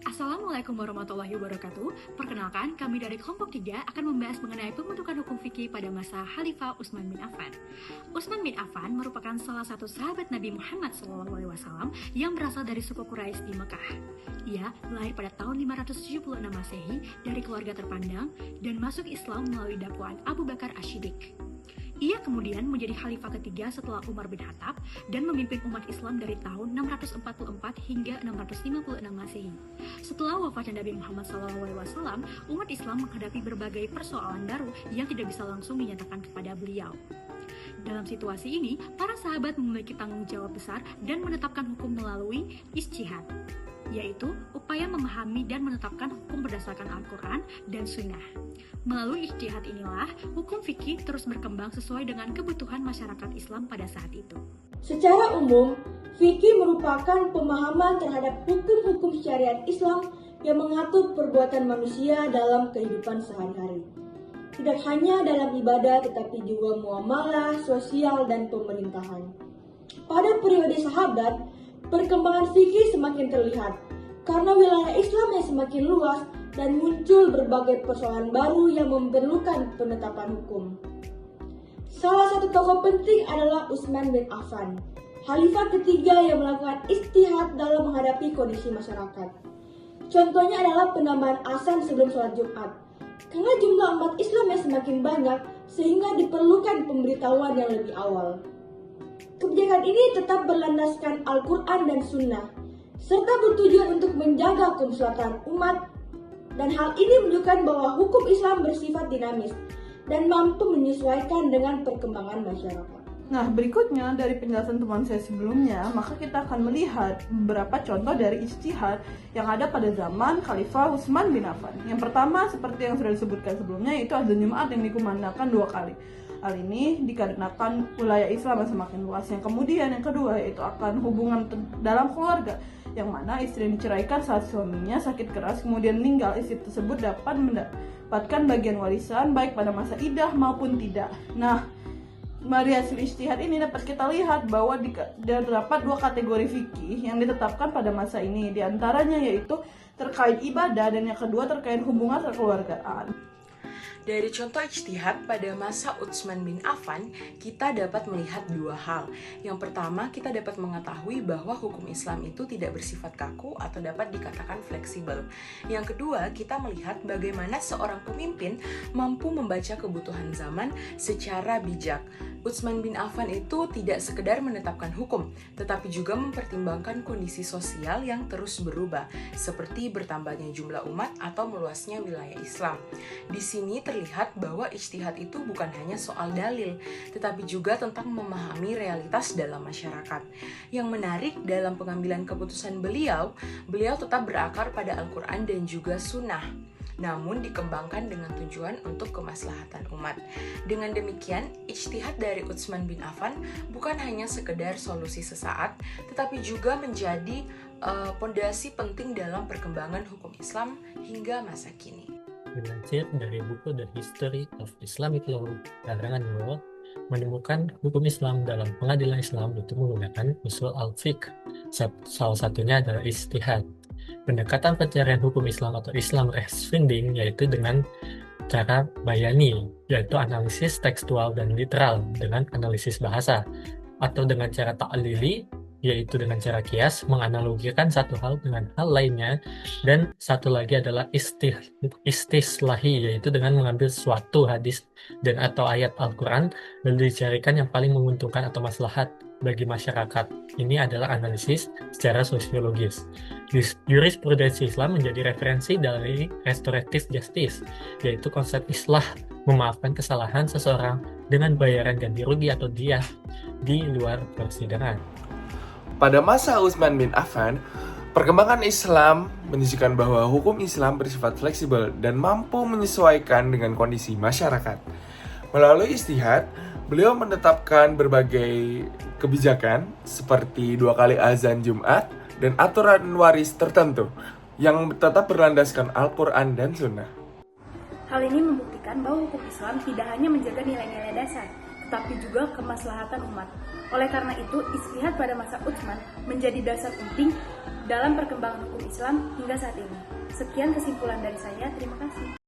Assalamualaikum warahmatullahi wabarakatuh. Perkenalkan, kami dari kelompok 3 akan membahas mengenai pembentukan hukum fikih pada masa Khalifah Utsman bin Affan. Utsman bin Affan merupakan salah satu sahabat Nabi Muhammad SAW yang berasal dari suku Quraisy di Mekah. Ia lahir pada tahun 576 Masehi dari keluarga terpandang dan masuk Islam melalui dakwaan Abu Bakar Asy-Siddiq. Ia kemudian menjadi khalifah ketiga setelah Umar bin Khattab dan memimpin umat Islam dari tahun 644 hingga 656 Masehi. Setelah wafatnya Nabi Muhammad SAW, umat Islam menghadapi berbagai persoalan baru yang tidak bisa langsung dinyatakan kepada beliau. Dalam situasi ini, para sahabat memiliki tanggung jawab besar dan menetapkan hukum melalui ijtihad, yaitu upaya memahami dan menetapkan hukum berdasarkan Al-Quran dan Sunnah. Melalui ijtihad inilah, hukum fikih terus berkembang sesuai dengan kebutuhan masyarakat Islam pada saat itu. Secara umum, fikih merupakan pemahaman terhadap hukum-hukum syariat Islam yang mengatur perbuatan manusia dalam kehidupan sehari-hari. Tidak hanya dalam ibadah, tetapi juga muamalah, sosial, dan pemerintahan. Pada periode sahabat, perkembangan fikih semakin terlihat karena wilayah Islam yang semakin luas dan muncul berbagai persoalan baru yang memerlukan penetapan hukum. Salah satu tokoh penting adalah Utsman bin Affan, khalifah ketiga yang melakukan ijtihad dalam menghadapi kondisi masyarakat. Contohnya adalah penambahan azan sebelum sholat Jumat. Karena jumlah umat Islam yang semakin banyak, sehingga diperlukan pemberitahuan yang lebih awal. Kebijakan ini tetap berlandaskan Al-Quran dan Sunnah, serta bertujuan untuk menjaga keselamatan umat, dan hal ini menunjukkan bahwa hukum Islam bersifat dinamis dan mampu menyesuaikan dengan perkembangan masyarakat. Nah, berikutnya dari penjelasan teman saya sebelumnya, maka kita akan melihat beberapa contoh dari ijtihad yang ada pada zaman Khalifah Utsman bin Affan. Yang pertama, seperti yang sudah disebutkan sebelumnya, yaitu azan Jumat yang dikumandangkan 2 kali. Hal ini dikarenakan wilayah Islam yang semakin luas. Yang kemudian, yang kedua, yaitu akan hubungan dalam keluarga, yang mana istri yang diceraikan saat suaminya sakit keras kemudian meninggal, istri tersebut dapat mendapatkan bagian warisan baik pada masa iddah maupun tidak. Nah, dari hasil ijtihad ini dapat kita lihat bahwa terdapat 2 kategori fikih yang ditetapkan pada masa ini, diantaranya yaitu terkait ibadah dan yang kedua terkait hubungan kekeluargaan. Dari contoh ijtihad pada masa Utsman bin Affan, kita dapat melihat 2 hal. Yang pertama, kita dapat mengetahui bahwa hukum Islam itu tidak bersifat kaku atau dapat dikatakan fleksibel. Yang kedua, kita melihat bagaimana seorang pemimpin mampu membaca kebutuhan zaman secara bijak. Utsman bin Affan itu tidak sekedar menetapkan hukum, tetapi juga mempertimbangkan kondisi sosial yang terus berubah, seperti bertambahnya jumlah umat atau meluasnya wilayah Islam. Di sini terlihat bahwa ijtihad itu bukan hanya soal dalil, tetapi juga tentang memahami realitas dalam masyarakat. Yang menarik dalam pengambilan keputusan beliau tetap berakar pada Al-Quran dan juga Sunnah, namun dikembangkan dengan tujuan untuk kemaslahatan umat. Dengan demikian, ijtihad dari Utsman bin Affan bukan hanya sekedar solusi sesaat, tetapi juga menjadi pondasi penting dalam perkembangan hukum Islam hingga masa kini. Dilansir dari buku The History of Islamic Law karangan World, menemukan hukum Islam dalam pengadilan Islam itu menggunakan usul al-fiqh. Salah satunya adalah ijtihad. Pendekatan pencarian hukum Islam atau Islam reasoning yaitu dengan cara bayani, yaitu analisis tekstual dan literal dengan analisis bahasa, atau dengan cara ta'lili, yaitu dengan cara kias, menganalogikan satu hal dengan hal lainnya, dan satu lagi adalah istislahi, yaitu dengan mengambil suatu hadis dan atau ayat Al-Quran lalu dicarikan yang paling menguntungkan atau maslahat bagi masyarakat. Ini adalah analisis secara sosiologis. Jurisprudensi Islam menjadi referensi dari restoratif justice, yaitu konsep islah, memaafkan kesalahan seseorang dengan bayaran ganti rugi atau diyah di luar persidangan. Pada masa Utsman bin Affan, perkembangan Islam menunjukkan bahwa hukum Islam bersifat fleksibel dan mampu menyesuaikan dengan kondisi masyarakat. Melalui ijtihad, beliau menetapkan berbagai kebijakan seperti 2 kali azan Jumat dan aturan waris tertentu yang tetap berlandaskan Al-Quran dan Sunnah. Hal ini membuktikan bahwa hukum Islam tidak hanya menjaga nilai-nilai dasar, tetapi juga kemaslahatan umat. Oleh karena itu, ijtihad pada masa Utsman menjadi dasar penting dalam perkembangan hukum Islam hingga saat ini. Sekian kesimpulan dari saya, terima kasih.